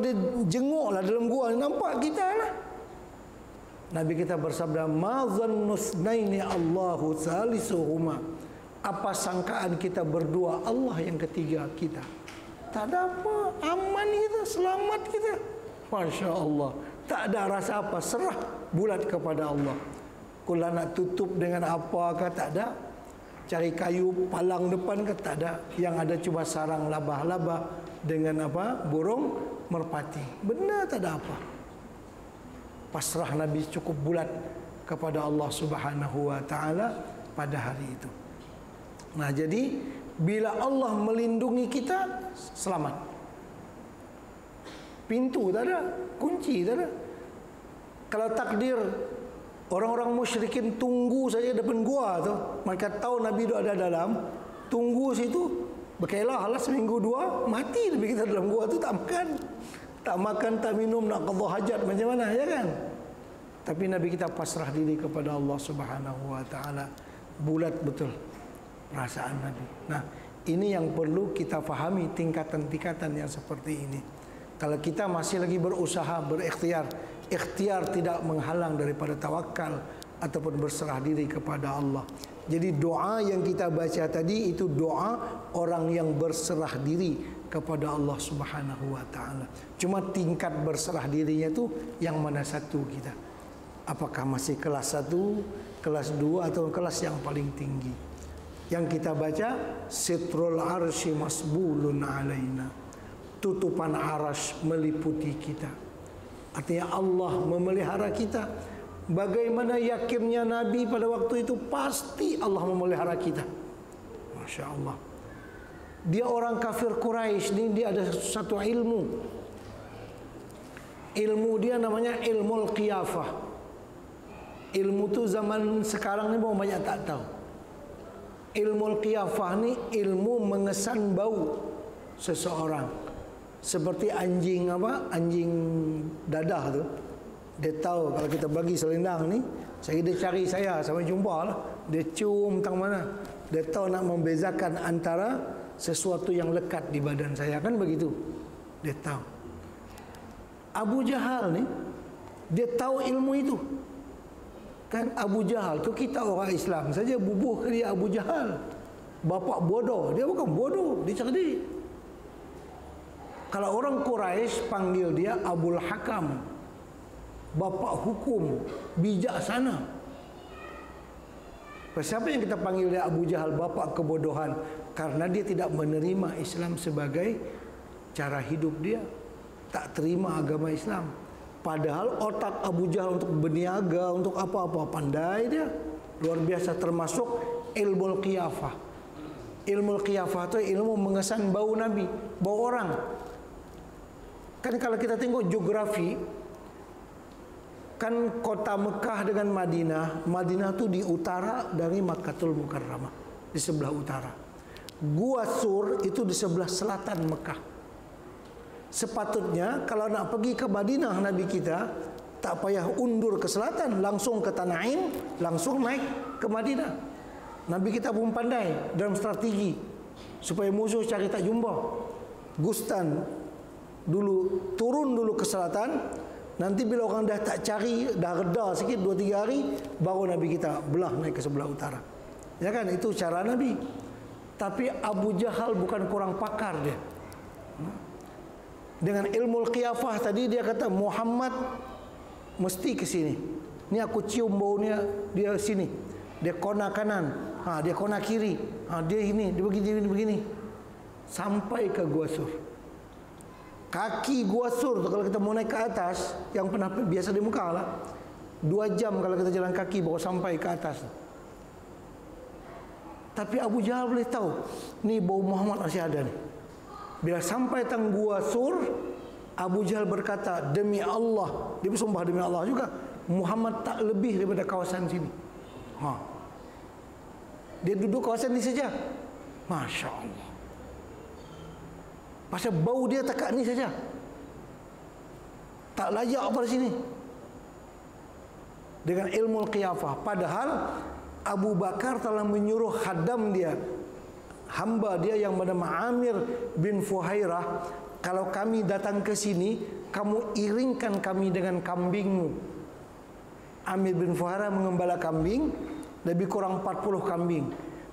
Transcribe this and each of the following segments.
dia jenguk lah dalam gua, nampak kita lah. Nabi kita bersabda, ma dhannusnaini Allahu salisuhuma. Apa sangkaan kita berdua Allah yang ketiga kita? Tak ada apa, aman kita, selamat kita. Masya Allah, tak ada rasa apa, serah bulat kepada Allah. Kalau nak tutup dengan apa ke, tak ada. Cari kayu palang depan ke, tak ada. Yang ada cuma sarang labah-labah dengan apa, burung merpati. Benar, tak ada apa. Pasrah Nabi cukup bulat kepada Allah Subhanahu wa taala pada hari itu. Nah, jadi bila Allah melindungi kita, selamat. Pintu tak ada, kunci tak ada. Kalau takdir orang-orang musyrikin tunggu saja depan gua tu, mereka tahu Nabi itu ada dalam, tunggu situ, berkelah lah seminggu dua, mati Nabi kita dalam gua tu, tak makan, tak minum, nak qadha hajat macam mana, ya kan? Tapi Nabi kita pasrah diri kepada Allah Subhanahu wa taala, bulat betul perasaan Nabi. Nah, ini yang perlu kita fahami, tingkatan-tingkatan yang seperti ini. Kalau kita masih lagi berusaha, berikhtiar, ikhtiar tidak menghalang daripada tawakal ataupun berserah diri kepada Allah. Jadi doa yang kita baca tadi itu doa orang yang berserah diri kepada Allah Subhanahu wa taala. Cuma tingkat berserah dirinya itu yang mana satu kita? Apakah masih kelas 1, kelas 2 atau kelas yang paling tinggi? Yang kita baca, sitrul arsy masbulun alaina. Tutupan arasy meliputi kita. Artinya Allah memelihara kita. Bagaimana yakinnya Nabi pada waktu itu, pasti Allah memelihara kita. Masya Allah. Dia orang kafir Quraisy ni, dia ada satu ilmu. Ilmu dia namanya ilmu qiyafah. Ilmu tu zaman sekarang ni banyak tak tahu. Ilmu qiyafah ni ilmu mengesan bau seseorang. Seperti anjing apa? Anjing dadah tu. Dia tahu kalau kita bagi selendang ni, dia cari saya sampai jumpa lah. Dia cium tang mana. Dia tahu nak membezakan antara sesuatu yang lekat di badan saya, kan begitu. Dia tahu. Abu Jahal ni, dia tahu ilmu itu. Kan Abu Jahal tu, kita orang Islam saja bubuh ke dia Abu Jahal. Bapak bodoh, dia bukan bodoh, dia cerdik. Kalau orang Quraisy panggil dia Abul Hakam, bapak hukum, bijaksana. Siapa yang kita panggil dia Abu Jahal, bapak kebodohan? Karena dia tidak menerima Islam sebagai cara hidup dia, tak terima agama Islam. Padahal otak Abu Jahal untuk berniaga, untuk apa-apa, pandai dia, luar biasa. Termasuk ilmu qiyafah. Ilmu qiyafah itu ilmu mengesan bau Nabi, bau orang. Kan kalau kita tengok geografi, kan kota Mekah dengan Madinah, Madinah itu di utara dari Makkahul Mukarramah, di sebelah utara. Gua Sur itu di sebelah selatan Mekah. Sepatutnya kalau nak pergi ke Madinah Nabi kita, tak payah undur ke selatan, langsung ke Tanaim, langsung naik ke Madinah. Nabi kita pun pandai dalam strategi supaya musuh cari tak jumpa. Gustan dulu, turun dulu ke selatan, nanti bila orang dah tak cari, dah reda sikit 2-3 hari, baru Nabi kita belah naik ke sebelah utara. Ya kan, itu cara Nabi. Tapi Abu Jahal bukan kurang pakar dia. Dengan ilmu qiyafah tadi, dia kata Muhammad mesti ke sini. Ni aku cium baunya, dia sini. Dia kona kanan, dia kona kiri, dia ini, dia begini. Sampai ke Gua Sur. Kaki Gua Sur tu kalau kita mau naik ke atas, yang pernah biasa di Mekah lah, 2 jam kalau kita jalan kaki baru sampai ke atas. Tapi Abu Jahal boleh tahu, ni bau Muhammad masih ada ni. Bila sampai tang Gua Sur, Abu Jahal berkata, demi Allah, dia bersumpah demi Allah juga, Muhammad tak lebih daripada kawasan sini. Dia duduk kawasan ni saja. Masya Allah. Pasal bau dia tak kat ni saja, tak layak pada sini. Dengan ilmu qiyafah. Padahal Abu Bakar telah menyuruh khadam dia, hamba dia yang bernama Amir bin Fuhairah, kalau kami datang ke sini, kamu iringkan kami dengan kambingmu. Amir bin Fuhairah mengembala kambing, lebih kurang 40 kambing,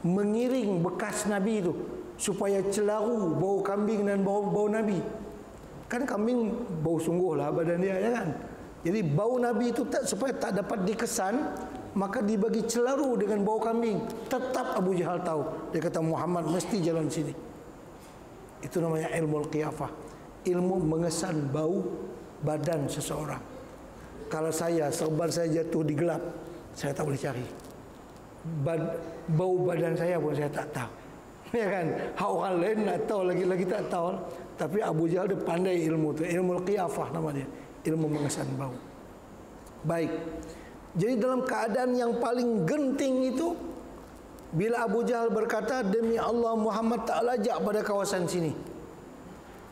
mengiring bekas Nabi itu supaya celaru bau kambing dan bau Nabi. Kan kambing bau sungguh lah badan dia, ya kan? Jadi bau Nabi itu supaya tak dapat dikesan, maka dibagi celaru dengan bau kambing. Tetap Abu Jahal tahu. Dia kata Muhammad mesti jalan sini. Itu namanya ilmu al-qiyafah, ilmu mengesan bau badan seseorang. Kalau serban saya jatuh di gelap, saya tak boleh cari. Bau badan saya pun saya tak tahu. Ya kan? Orang lain nak tahu, lagi tak tahu. Tapi Abu Jahal dia pandai ilmu tu, ilmu al-qiyafah nama dia, ilmu mengesan bau. Baik. Jadi dalam keadaan yang paling genting itu, bila Abu Jahal berkata, demi Allah Muhammad tak lajak pada kawasan sini,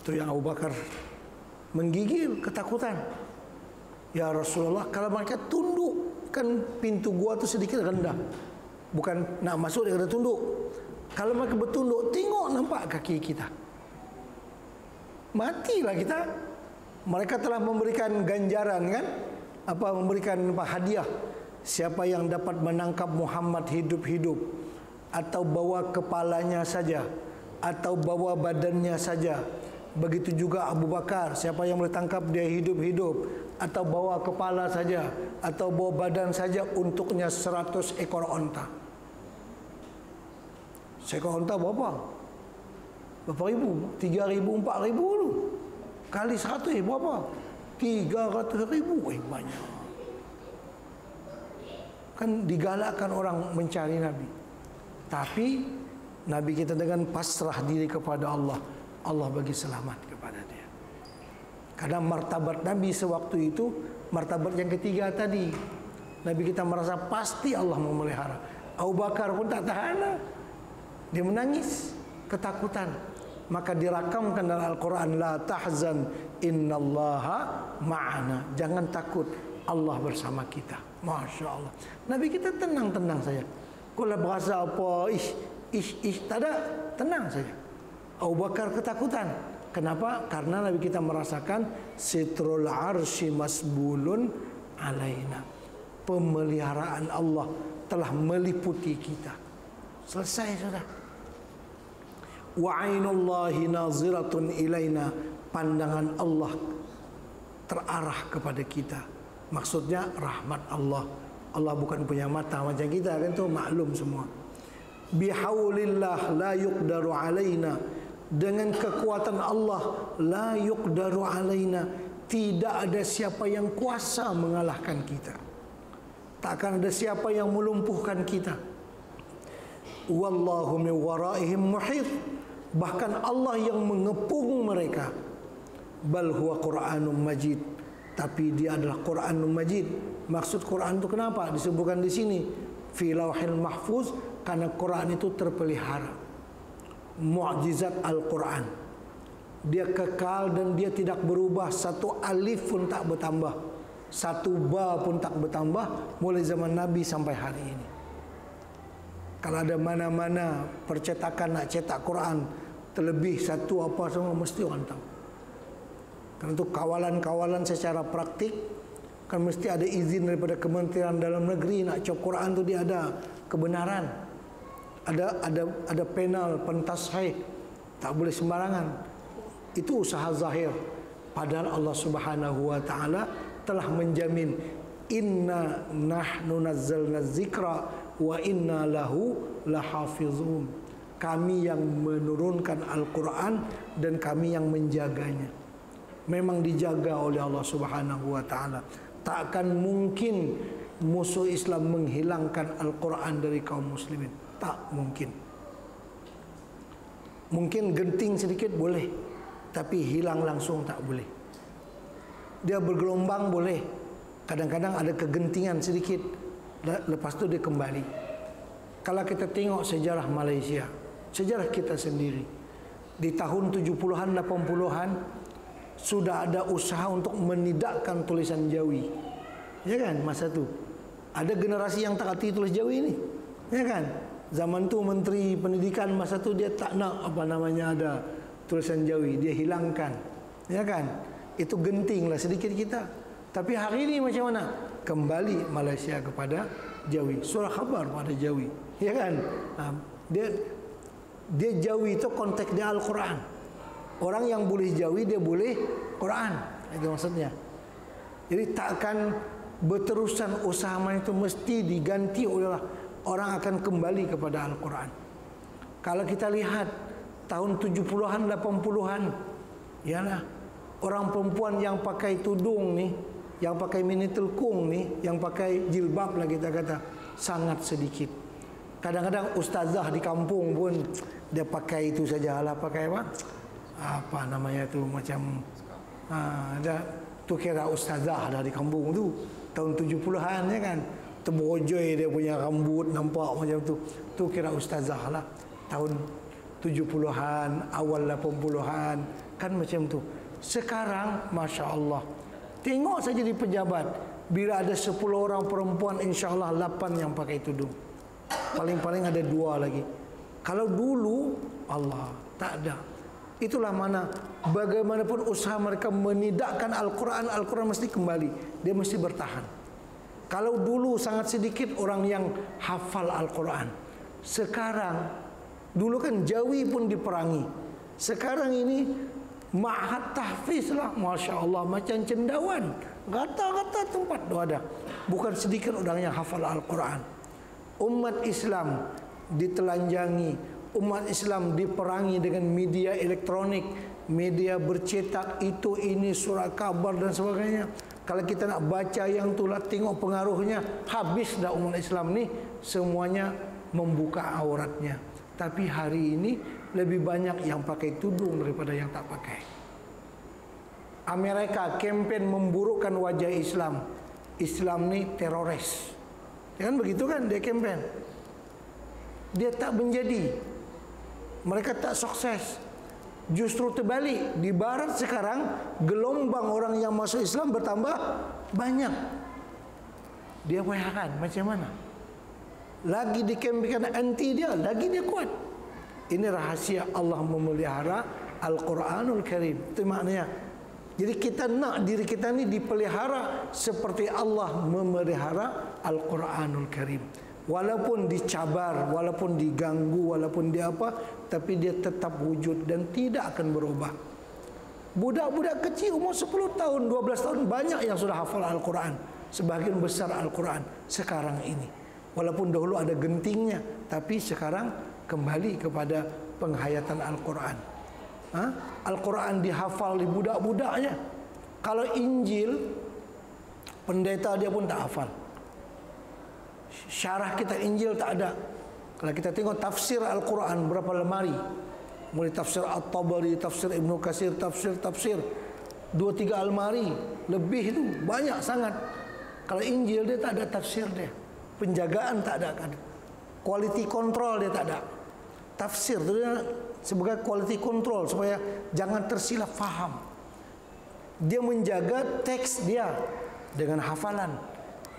itu yang Abu Bakar menggigil ketakutan. Ya Rasulullah, kalau mereka tunduk, kan pintu gua tu sedikit rendah, bukan nak masuk dia kena tunduk. Kalau mereka bertunduk, tengok nampak kaki kita, matilah kita. Mereka telah memberikan ganjaran, kan, memberikan hadiah. Siapa yang dapat menangkap Muhammad hidup-hidup, atau bawa kepalanya saja, atau bawa badannya saja. Begitu juga Abu Bakar, siapa yang boleh tangkap dia hidup-hidup, atau bawa kepala saja, atau bawa badan saja, untuknya 100 ekor onta. Seekor onta berapa? Berapa ribu? 3.000, 4.000 tu. Kali 100 berapa? 300.000. Banyak. Kan digalakkan orang mencari Nabi. Tapi Nabi kita dengan pasrah diri kepada Allah, Allah bagi selamat kepada dia. Kadang martabat Nabi sewaktu itu, martabat yang ketiga tadi, Nabi kita merasa pasti Allah memelihara. Abu Bakar pun tak tahan, dia menangis ketakutan. Maka dirakamkan dalam Al-Quran, la tahzan innallaha ma'ana, jangan takut, Allah bersama kita. Masya Allah, Nabi kita tenang-tenang saja. Kalau berasa apa, tak ada, tenang saja. Abu Bakar ketakutan. Kenapa? Karena Nabi kita merasakan sitrul arsy masbulun alaina, pemeliharaan Allah telah meliputi kita. Selesai sudah. Wa ainullahi naziratun ilaina, pandangan Allah terarah kepada kita. Maksudnya rahmat Allah. Allah bukan punya mata macam kita, kan, tu maklum semua. Bihaulillah la yuqdaru alaina, dengan kekuatan Allah, la yuqdaru alaina, tidak ada siapa yang kuasa mengalahkan kita. Takkan ada siapa yang melumpuhkan kita. Wallahu min waraihim muhit, bahkan Allah yang mengepung mereka. Bal huwa Qur'anun Majid, tapi dia adalah Qur'anun Majid. Maksud Quran itu kenapa disebutkan di sini fi lauhil mahfuz? Karena Quran itu terpelihara. Mukjizat Al-Quran, dia kekal dan dia tidak berubah. Satu alif pun tak bertambah, satu ba pun tak bertambah, mulai zaman Nabi sampai hari ini. Kalau ada mana-mana percetakan nak cetak Quran terlebih satu apa semua, mesti orang tahu. Karena itu kawalan-kawalan secara praktik kan mesti ada izin daripada Kementerian Dalam Negeri. Nak cop Quran tu dia ada kebenaran, ada panel pentashih, tak boleh sembarangan. Itu usaha zahir, padahal Allah Subhanahu wa taala telah menjamin, inna nahnu nazzalna dzikra wa inna lahu lahafizun, kami yang menurunkan Al-Quran dan kami yang menjaganya. Memang dijaga oleh Allah Subhanahu wa taala. Takkan mungkin musuh Islam menghilangkan Al-Quran dari kaum muslimin, tak mungkin. Mungkin genting sedikit boleh, tapi hilang langsung tak boleh. Dia bergelombang boleh, kadang-kadang ada kegentingan sedikit, lepas tu dia kembali. Kalau kita tengok sejarah Malaysia, sejarah kita sendiri, di tahun 70-an 80-an sudah ada usaha untuk menidakkan tulisan Jawi, ya kan? Masa tu ada generasi yang tak hati tulis Jawi ini, ya kan? Zaman tu Menteri Pendidikan masa tu dia tak nak ada tulisan Jawi, dia hilangkan, ya kan? Itu genting lah sedikit kita. Tapi hari ini macam mana? Kembali Malaysia kepada Jawi, surah khabar pada Jawi, ya kan? Dia Jawi itu konteks dia Al-Quran. Orang yang boleh Jawi dia boleh Quran, itu maksudnya. Jadi takkan berterusan usaha itu mesti diganti oleh orang akan kembali kepada Al-Quran. Kalau kita lihat tahun 70-an 80-an, yalah, orang perempuan yang pakai tudung nih, yang pakai mini telkung nih, yang pakai jilbab lah kita kata, sangat sedikit. Kadang-kadang ustazah di kampung pun dia pakai itu saja lah, pakai apa namanya tu, macam ada tu, kira ustazah dah di kampung tu tahun 70-an, ya kan? Terbojoi dia punya rambut nampak macam tu. Tu kira ustazah lah tahun 70-an, awal 80-an, kan macam tu. Sekarang Masya Allah, tengok saja di pejabat, bila ada 10 orang perempuan, insya Allah 8 yang pakai tudung. Paling-paling ada 2 lagi. Kalau dulu, Allah, tak ada. Itulah mana bagaimanapun usaha mereka menidakkan Al-Quran, Al-Quran mesti kembali. Dia mesti bertahan. Kalau dulu sangat sedikit orang yang hafal Al-Quran. Sekarang, dulu kan Jawi pun diperangi. Sekarang ini ma'had tahfiz lah, Masya Allah, macam cendawan. Gata-gata tempat tu ada. Bukan sedikit orang yang hafal Al-Quran. Umat Islam ditelanjangi, umat Islam diperangi dengan media elektronik, media bercetak, itu ini, surat kabar dan sebagainya. Kalau kita nak baca yang itulah, tengok pengaruhnya, habis dah umat Islam ni semuanya membuka auratnya. Tapi hari ini lebih banyak yang pakai tudung daripada yang tak pakai. Amerika kempen memburukkan wajah Islam. Islam ni teroris. Ya kan begitu kan dia kempen. Dia tak menjadi. Mereka tak sukses. Justru terbalik. Di barat sekarang gelombang orang yang masuk Islam bertambah banyak. Dia bayangkan macam mana? Lagi dikempenkan anti dia, lagi dia kuat. Ini rahasia Allah memelihara Al-Quranul Karim. Itu maknanya. Jadi kita nak diri kita ni dipelihara seperti Allah memelihara Al-Quranul Karim. Walaupun dicabar, walaupun diganggu, walaupun dia apa, tapi dia tetap wujud dan tidak akan berubah. Budak-budak kecil umur 10 tahun, 12 tahun banyak yang sudah hafal Al-Quran. Sebahagian besar Al-Quran sekarang ini. Walaupun dahulu ada gentingnya, tapi sekarang kembali kepada penghayatan Al-Quran. Al-Quran dihafal di budak-budaknya. Kalau Injil, pendeta dia pun tak hafal. Syarah kita Injil tak ada. Kalau kita tengok tafsir Al-Quran, berapa lemari, mulai tafsir At-Tabari, tafsir Ibn Katsir, tafsir 2-3 almari lebih, itu banyak sangat. Kalau Injil dia tak ada tafsir dia, penjagaan tak ada, quality control dia tak ada. Tafsir itu dia sebagai quality control supaya jangan tersilap faham. Dia menjaga teks dia dengan hafalan,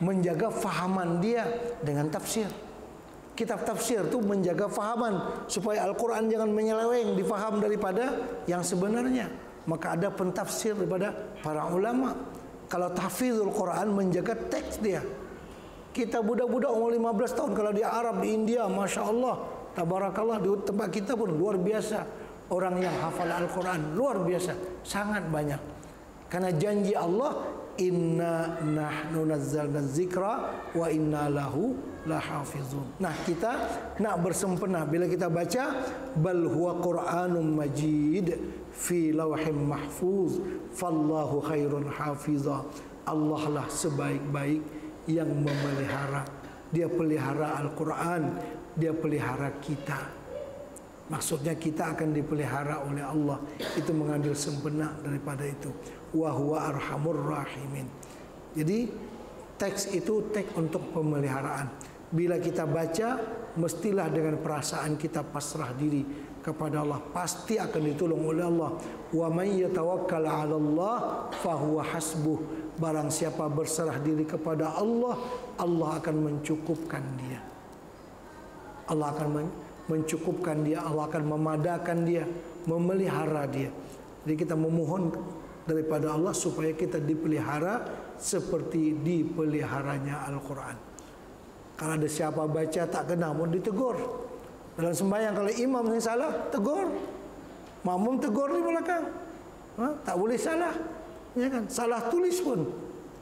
menjaga fahaman dia dengan tafsir. Kitab tafsir itu menjaga fahaman supaya Al-Quran jangan menyeleweng difaham daripada yang sebenarnya. Maka ada pentafsir daripada para ulama. Kalau tahfizul Quran menjaga teks dia. Kita budak-budak umur 15 tahun kalau di Arab, di India, Masya Allah, tabarakallah, di tempat kita pun luar biasa. Orang yang hafal Al-Quran luar biasa, sangat banyak. Karena janji Allah, inna nahnu nazzalna dzikra wa inna lahu lahafizun. Nah, kita nak bersempena bila kita baca bal huwa Qur'anun Majid fi lauhim mahfuz fallahu khairun hafiza. Allah lah sebaik-baik yang memelihara. Dia pelihara Al-Quran, dia pelihara kita. Maksudnya kita akan dipelihara oleh Allah. Itu mengambil sempena daripada itu. Wa huwa arhamur rahimin. Jadi teks itu teks untuk pemeliharaan. Bila kita baca, mestilah dengan perasaan kita pasrah diri kepada Allah. Pasti akan ditolong oleh Allah. Wa may yatawakkal 'ala Allah fahuwa hasbuh. Barang siapa berserah diri kepada Allah, Allah akan mencukupkan dia. Allah akan mencukupkan dia, Allah akan memadakan dia, memelihara dia. Jadi kita memohon daripada Allah supaya kita dipelihara seperti dipeliharanya Al-Quran. Kalau ada siapa baca tak kena pun ditegur. Dalam sembahyang kalau imam yang salah, tegur. Makmum tegur di belakang. Tak boleh salah. Ya kan? Salah tulis pun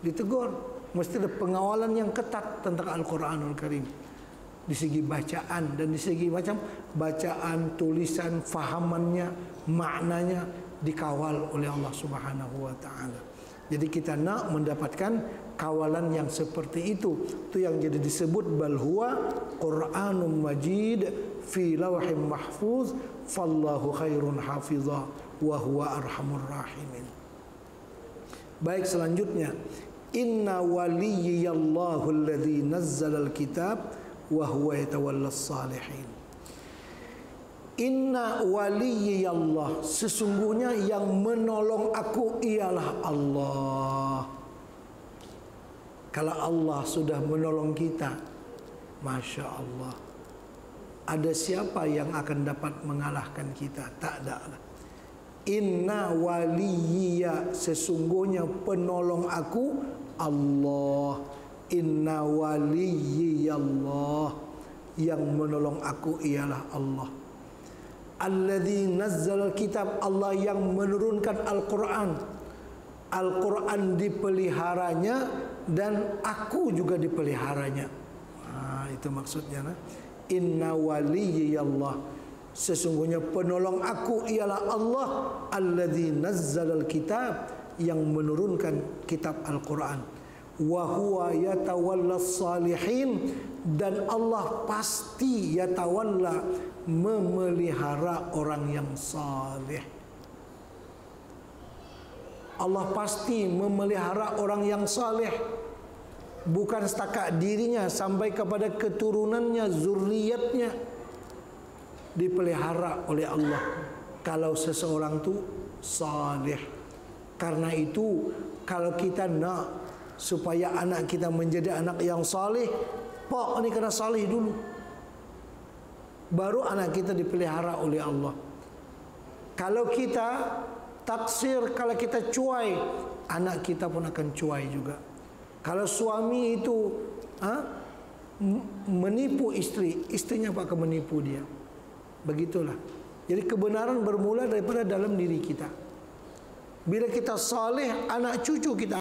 ditegur. Mesti ada pengawalan yang ketat tentang Al-Quranul Karim. Di segi bacaan dan di segi macam bacaan, tulisan, fahamannya, maknanya dikawal oleh Allah Subhanahu wa taala. Jadi kita nak mendapatkan kawalan yang seperti itu. Itu yang jadi disebut bal huwa Qur'anun Majid fi lawhin mahfuz fallahu khairun hafizah wa huwa arhamur rahimin. Baik, selanjutnya, inna waliyallahu alladhi nazzalal kitab wa huwa yatawallas salihin. Inna waliyallah, sesungguhnya yang menolong aku ialah Allah. Kalau Allah sudah menolong kita, Masya Allah, ada siapa yang akan dapat mengalahkan kita? Tak ada. Inna waliyya, sesungguhnya penolong aku Allah. Inna waliyallah, yang menolong aku ialah Allah. Alladzi nazzal kitab, Allah yang menurunkan Al-Quran. Al-Quran dipeliharanya dan aku juga dipeliharanya. Itu maksudnya. Inna waliyallah, sesungguhnya penolong aku ialah Allah. Alladzi nazzal kitab, yang menurunkan kitab Al-Quran. Wa huwa yatawallas salihin, dan Allah pasti yatawalla, memelihara orang yang saleh. Allah pasti memelihara orang yang saleh, bukan setakat dirinya, sampai kepada keturunannya, zuriatnya dipelihara oleh Allah kalau seseorang tu saleh. Karena itu kalau kita nak supaya anak kita menjadi anak yang saleh, pak ni kena saleh dulu, baru anak kita dipelihara oleh Allah. Kalau kita taksir, kalau kita cuai, anak kita pun akan cuai juga. Kalau suami itu menipu istri, istrinya akan menipu dia. Begitulah. Jadi kebenaran bermula daripada dalam diri kita. Bila kita saleh, anak cucu kita